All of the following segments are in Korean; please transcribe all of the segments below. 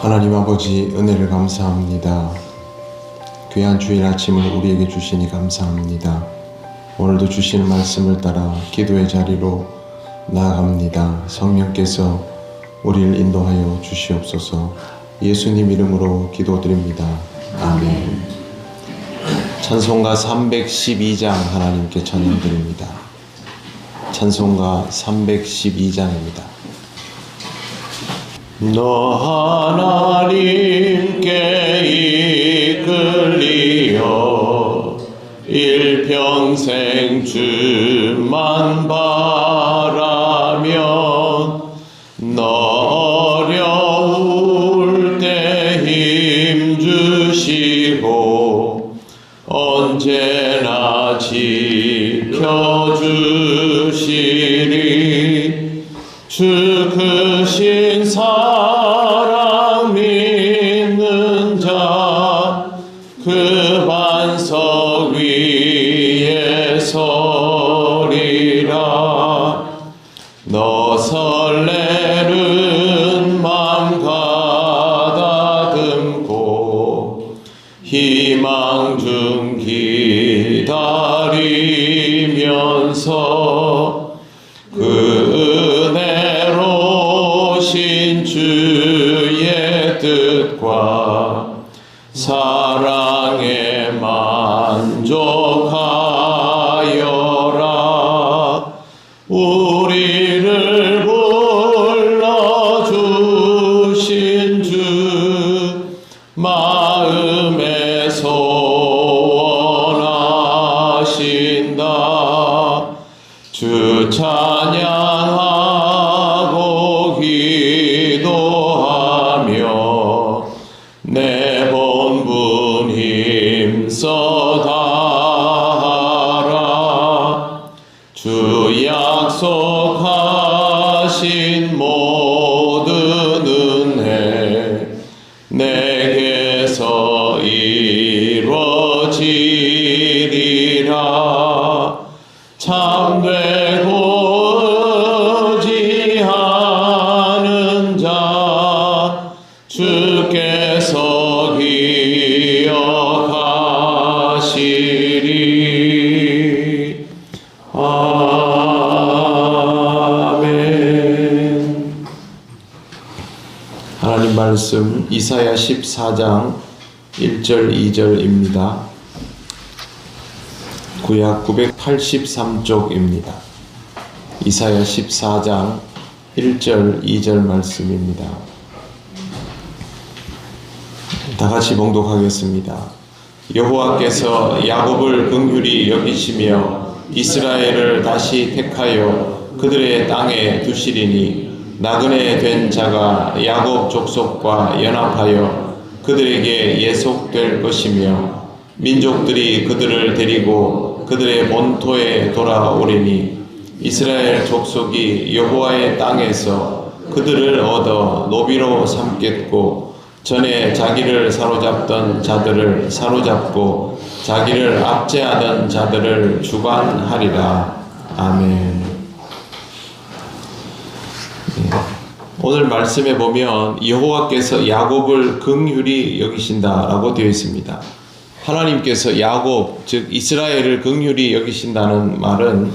하나님 아버지, 은혜를 감사합니다. 귀한 주일 아침을 우리에게 주시니 감사합니다. 오늘도 주시는 말씀을 따라 기도의 자리로 나아갑니다. 성령께서 우리를 인도하여 주시옵소서. 예수님 이름으로 기도드립니다. 아멘. 찬송가 312장 하나님께 찬양드립니다. 찬송가 312장입니다. 너 하나님께 이끌리어 일평생 주만 바라면 너 어려울 때 힘주시고 언제나 지켜주시리. 주 크신 사랑 믿는 자 그 반석 위에 서리라. 너 설레는 맘 가다듬고 희망 중 기다리면서 그 은혜로 신 주의 뜻과 사랑에 만족하여라. 우리를 불러주신 주 마음에 소원하신다. 주 찬양하고 기도하며 내 본분 힘써 다하라. 주 약속하신 모든 은혜 내게서 이루어지리라. 참되고 의지하는 자 주께서 기억하시리. 아멘. 하나님 말씀 이사야 14장 1절 2절입니다. 구약 983쪽입니다. 이사야 14장 1절 2절 말씀입니다. 다같이 봉독하겠습니다. 여호와께서 야곱을 긍휼히 여기시며 이스라엘을 다시 택하여 그들의 땅에 두시리니 나그네 된 자가 야곱 족속과 연합하여 그들에게 예속될 것이며 민족들이 그들을 데리고 그들의 본토에 돌아오리니 이스라엘 족속이 여호와의 땅에서 그들을 얻어 노비로 삼겠고 전에 자기를 사로잡던 자들을 사로잡고 자기를 압제하던 자들을 주관하리라. 아멘. 오늘 말씀에 보면 여호와께서 야곱을 긍휼히 여기신다라고 되어 있습니다. 하나님께서 야곱, 즉 이스라엘을 긍휼히 여기신다는 말은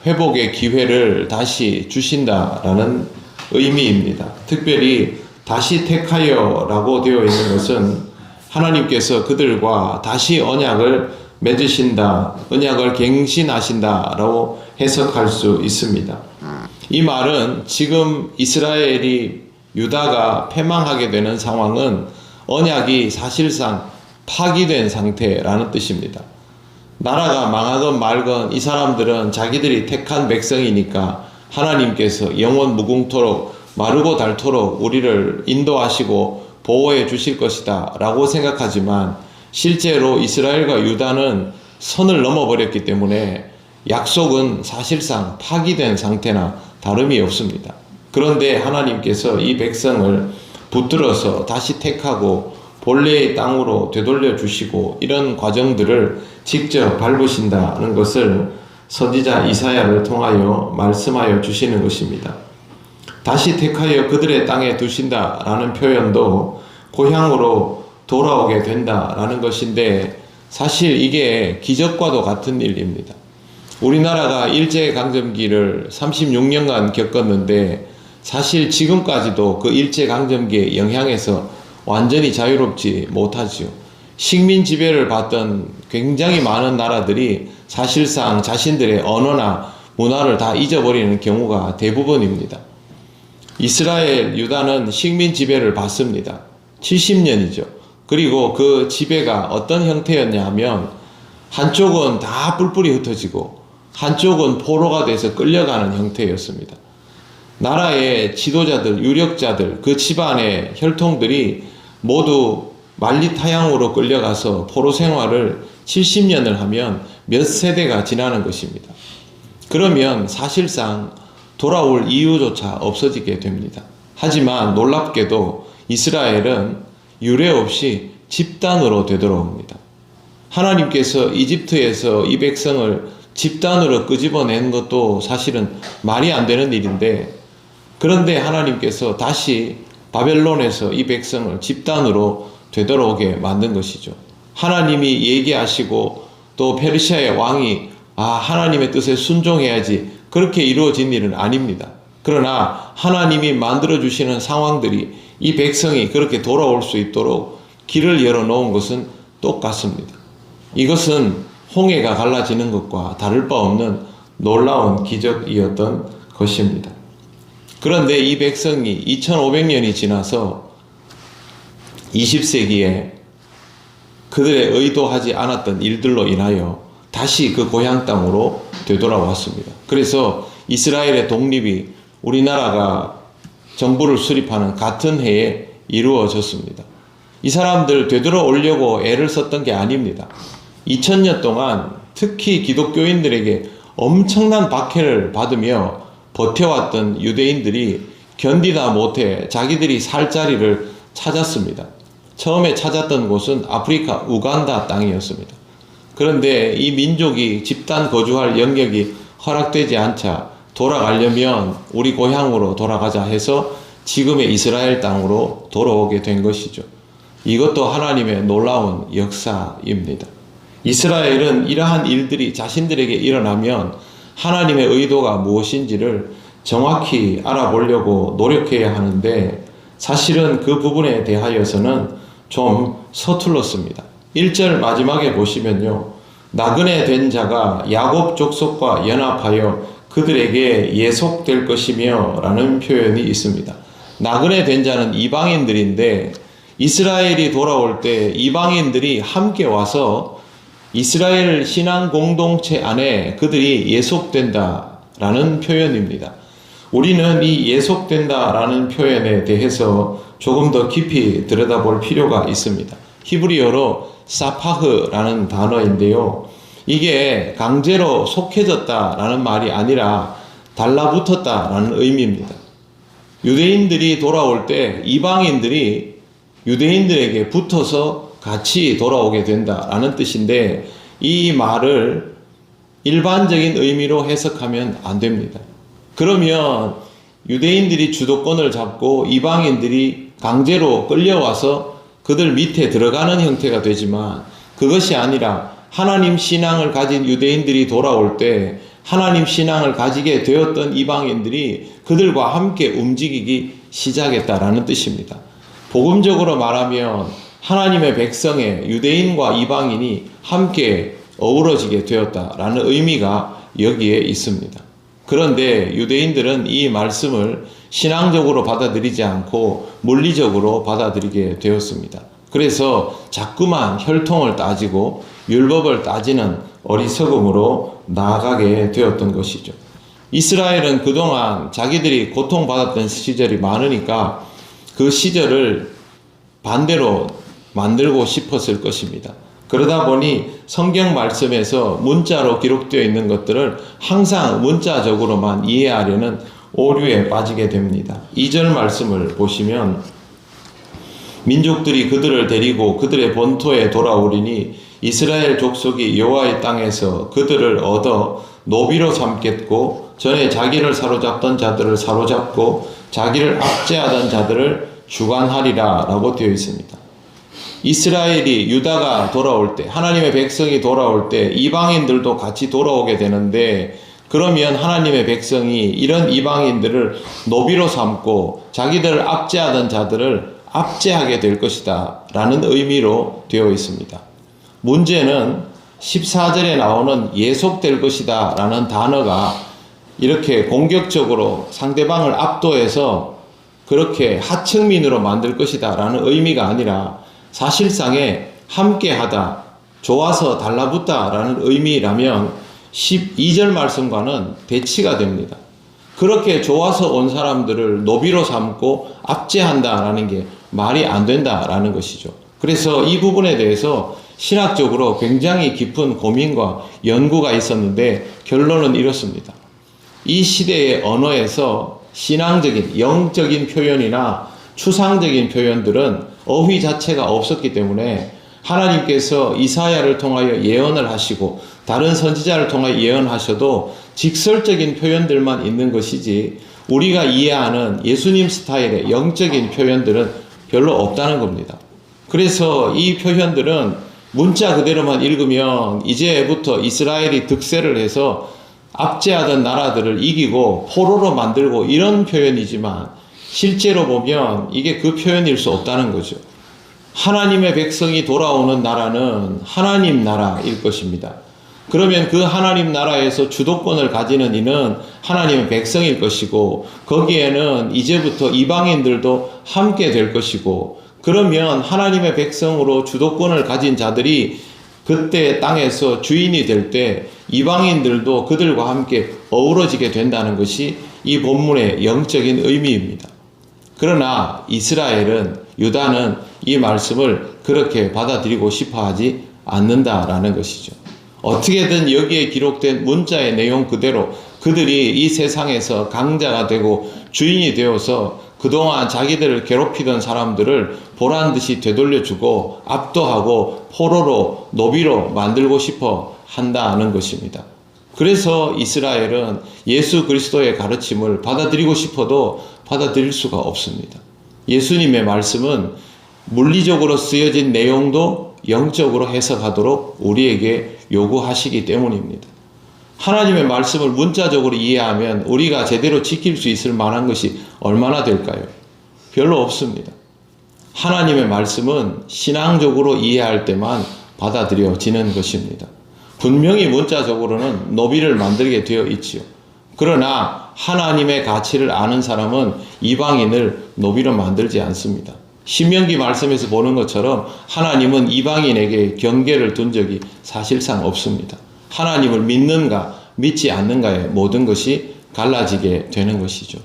회복의 기회를 다시 주신다라는 의미입니다. 특별히 다시 택하여 라고 되어 있는 것은 하나님께서 그들과 다시 언약을 맺으신다, 언약을 갱신하신다 라고 해석할 수 있습니다. 이 말은 지금 이스라엘이 유다가 패망하게 되는 상황은 언약이 사실상 파기된 상태라는 뜻입니다. 나라가 망하건 말건 이 사람들은 자기들이 택한 백성이니까 하나님께서 영원 무궁토록 마르고 닳도록 우리를 인도하시고 보호해 주실 것이다 라고 생각하지만 실제로 이스라엘과 유다는 선을 넘어버렸기 때문에 약속은 사실상 파기된 상태나 다름이 없습니다. 그런데 하나님께서 이 백성을 붙들어서 다시 택하고 본래의 땅으로 되돌려 주시고 이런 과정들을 직접 밟으신다는 것을 선지자 이사야를 통하여 말씀하여 주시는 것입니다. 다시 택하여 그들의 땅에 두신다라는 표현도 고향으로 돌아오게 된다라는 것인데, 사실 이게 기적과도 같은 일입니다. 우리나라가 일제강점기를 36년간 겪었는데 사실 지금까지도 그 일제강점기의 영향에서 완전히 자유롭지 못하지요. 식민 지배를 받던 굉장히 많은 나라들이 사실상 자신들의 언어나 문화를 다 잊어버리는 경우가 대부분입니다. 이스라엘, 유다는 식민 지배를 받습니다. 70년이죠. 그리고 그 지배가 어떤 형태였냐 하면 한쪽은 다 뿔뿔이 흩어지고 한쪽은 포로가 돼서 끌려가는 형태였습니다. 나라의 지도자들, 유력자들, 그 집안의 혈통들이 모두 만리타양으로 끌려가서 포로 생활을 70년을 하면 몇 세대가 지나는 것입니다. 그러면 사실상 돌아올 이유조차 없어지게 됩니다. 하지만 놀랍게도 이스라엘은 유례 없이 집단으로 되돌아옵니다. 하나님께서 이집트에서 이 백성을 집단으로 끄집어낸 것도 사실은 말이 안 되는 일인데, 그런데 하나님께서 다시 바벨론에서 이 백성을 집단으로 되돌아오게 만든 것이죠. 하나님이 얘기하시고 또 페르시아의 왕이 하나님의 뜻에 순종해야지, 그렇게 이루어진 일은 아닙니다. 그러나 하나님이 만들어주시는 상황들이 이 백성이 그렇게 돌아올 수 있도록 길을 열어놓은 것은 똑같습니다. 이것은 홍해가 갈라지는 것과 다를 바 없는 놀라운 기적이었던 것입니다. 그런데 이 백성이 2500년이 지나서 20세기에 그들의 의도하지 않았던 일들로 인하여 다시 그 고향 땅으로 되돌아왔습니다. 그래서 이스라엘의 독립이 우리나라가 정부를 수립하는 같은 해에 이루어졌습니다. 이 사람들 되돌아오려고 애를 썼던 게 아닙니다. 2000년 동안 특히 기독교인들에게 엄청난 박해를 받으며 버텨왔던 유대인들이 견디다 못해 자기들이 살 자리를 찾았습니다. 처음에 찾았던 곳은 아프리카 우간다 땅이었습니다. 그런데 이 민족이 집단 거주할 영역이 허락되지 않자 돌아가려면 우리 고향으로 돌아가자 해서 지금의 이스라엘 땅으로 돌아오게 된 것이죠. 이것도 하나님의 놀라운 역사입니다. 이스라엘은 이러한 일들이 자신들에게 일어나면 하나님의 의도가 무엇인지를 정확히 알아보려고 노력해야 하는데, 사실은 그 부분에 대하여서는 좀 서툴렀습니다. 1절 마지막에 보시면요, 나그네 된 자가 야곱 족속과 연합하여 그들에게 예속될 것이며 라는 표현이 있습니다. 나그네 된 자는 이방인들인데, 이스라엘이 돌아올 때 이방인들이 함께 와서 이스라엘 신앙 공동체 안에 그들이 예속된다라는 표현입니다. 우리는 이 예속된다라는 표현에 대해서 조금 더 깊이 들여다볼 필요가 있습니다. 히브리어로 사파흐라는 단어인데요. 이게 강제로 속해졌다라는 말이 아니라 달라붙었다라는 의미입니다. 유대인들이 돌아올 때 이방인들이 유대인들에게 붙어서 같이 돌아오게 된다라는 뜻인데, 이 말을 일반적인 의미로 해석하면 안 됩니다. 그러면 유대인들이 주도권을 잡고 이방인들이 강제로 끌려와서 그들 밑에 들어가는 형태가 되지만, 그것이 아니라 하나님 신앙을 가진 유대인들이 돌아올 때 하나님 신앙을 가지게 되었던 이방인들이 그들과 함께 움직이기 시작했다라는 뜻입니다. 복음적으로 말하면 하나님의 백성의 유대인과 이방인이 함께 어우러지게 되었다라는 의미가 여기에 있습니다. 그런데 유대인들은 이 말씀을 신앙적으로 받아들이지 않고 물리적으로 받아들이게 되었습니다. 그래서 자꾸만 혈통을 따지고 율법을 따지는 어리석음으로 나아가게 되었던 것이죠. 이스라엘은 그동안 자기들이 고통받았던 시절이 많으니까 그 시절을 반대로 만들고 싶었을 것입니다. 그러다 보니 성경 말씀에서 문자로 기록되어 있는 것들을 항상 문자적으로만 이해하려는 오류에 빠지게 됩니다. 2절 말씀을 보시면, 민족들이 그들을 데리고 그들의 본토에 돌아오리니 이스라엘 족속이 여호와의 땅에서 그들을 얻어 노비로 삼겠고 전에 자기를 사로잡던 자들을 사로잡고 자기를 압제하던 자들을 주관하리라 라고 되어 있습니다. 이스라엘이 유다가 돌아올 때, 하나님의 백성이 돌아올 때 이방인들도 같이 돌아오게 되는데, 그러면 하나님의 백성이 이런 이방인들을 노비로 삼고 자기들을 압제하던 자들을 압제하게 될 것이다 라는 의미로 되어 있습니다. 문제는 14절에 나오는 예속될 것이다 라는 단어가 이렇게 공격적으로 상대방을 압도해서 그렇게 하층민으로 만들 것이다 라는 의미가 아니라 사실상의 함께하다, 좋아서 달라붙다 라는 의미라면 12절 말씀과는 대치가 됩니다. 그렇게 좋아서 온 사람들을 노비로 삼고 압제한다라는 게 말이 안 된다라는 것이죠. 그래서 이 부분에 대해서 신학적으로 굉장히 깊은 고민과 연구가 있었는데 결론은 이렇습니다. 이 시대의 언어에서 신앙적인, 영적인 표현이나 추상적인 표현들은 어휘 자체가 없었기 때문에 하나님께서 이사야를 통하여 예언을 하시고 다른 선지자를 통하여 예언하셔도 직설적인 표현들만 있는 것이지 우리가 이해하는 예수님 스타일의 영적인 표현들은 별로 없다는 겁니다. 그래서 이 표현들은 문자 그대로만 읽으면 이제부터 이스라엘이 득세를 해서 압제하던 나라들을 이기고 포로로 만들고 이런 표현이지만 실제로 보면 이게 그 표현일 수 없다는 거죠. 하나님의 백성이 돌아오는 나라는 하나님 나라일 것입니다. 그러면 그 하나님 나라에서 주도권을 가지는 이는 하나님의 백성일 것이고 거기에는 이제부터 이방인들도 함께 될 것이고 그러면 하나님의 백성으로 주도권을 가진 자들이 그때 땅에서 주인이 될 때 이방인들도 그들과 함께 어우러지게 된다는 것이 이 본문의 영적인 의미입니다. 그러나 이스라엘은, 유다는 이 말씀을 그렇게 받아들이고 싶어 하지 않는다라는 것이죠. 어떻게든 여기에 기록된 문자의 내용 그대로 그들이 이 세상에서 강자가 되고 주인이 되어서 그동안 자기들을 괴롭히던 사람들을 보란듯이 되돌려주고 압도하고 포로로 노비로 만들고 싶어 한다는 것입니다. 그래서 이스라엘은 예수 그리스도의 가르침을 받아들이고 싶어도 받아들일 수가 없습니다. 예수님의 말씀은 물리적으로 쓰여진 내용도 영적으로 해석하도록 우리에게 요구하시기 때문입니다. 하나님의 말씀을 문자적으로 이해하면 우리가 제대로 지킬 수 있을 만한 것이 얼마나 될까요? 별로 없습니다. 하나님의 말씀은 신앙적으로 이해할 때만 받아들여지는 것입니다. 분명히 문자적으로는 노비를 만들게 되어 있지요. 그러나 하나님의 가치를 아는 사람은 이방인을 노비로 만들지 않습니다. 신명기 말씀에서 보는 것처럼 하나님은 이방인에게 경계를 둔 적이 사실상 없습니다. 하나님을 믿는가 믿지 않는가의 모든 것이 갈라지게 되는 것이죠.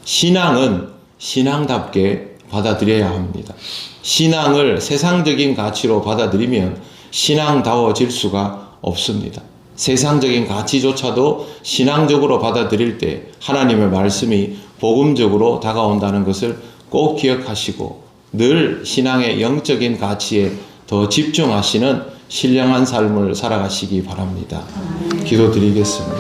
신앙은 신앙답게 받아들여야 합니다. 신앙을 세상적인 가치로 받아들이면 신앙다워질 수가 없습니다. 세상적인 가치조차도 신앙적으로 받아들일 때 하나님의 말씀이 복음적으로 다가온다는 것을 꼭 기억하시고 늘 신앙의 영적인 가치에 더 집중하시는 신령한 삶을 살아가시기 바랍니다. 기도드리겠습니다.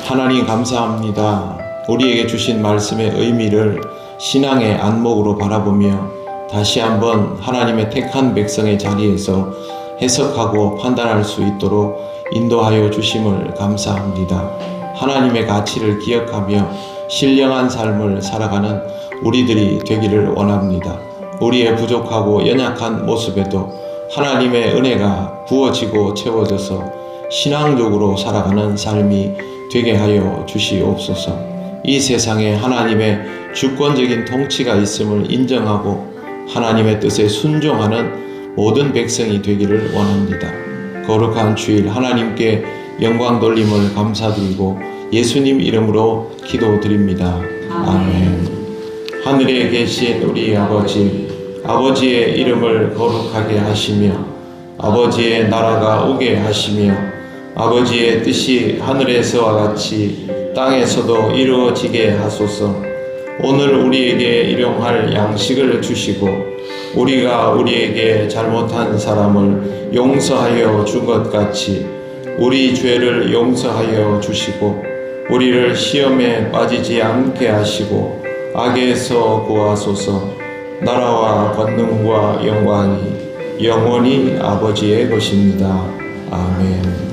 하나님 감사합니다. 우리에게 주신 말씀의 의미를 신앙의 안목으로 바라보며 다시 한번 하나님의 택한 백성의 자리에서 해석하고 판단할 수 있도록 인도하여 주심을 감사합니다. 하나님의 가치를 기억하며 신령한 삶을 살아가는 우리들이 되기를 원합니다. 우리의 부족하고 연약한 모습에도 하나님의 은혜가 부어지고 채워져서 신앙적으로 살아가는 삶이 되게 하여 주시옵소서. 이 세상에 하나님의 주권적인 통치가 있음을 인정하고 하나님의 뜻에 순종하는 모든 백성이 되기를 원합니다. 거룩한 주일 하나님께 영광 돌림을 감사드리고 예수님 이름으로 기도드립니다. 아멘. 하늘에 계신 우리 아버지의 이름을 거룩하게 하시며 아버지의 나라가 오게 하시며 아버지의 뜻이 하늘에서와 같이 땅에서도 이루어지게 하소서. 오늘 우리에게 일용할 양식을 주시고 우리가 우리에게 잘못한 사람을 용서하여 준 것 같이 우리 죄를 용서하여 주시고 우리를 시험에 빠지지 않게 하시고 악에서 구하소서. 나라와 권능과 영광이 영원히 아버지의 것입니다. 아멘.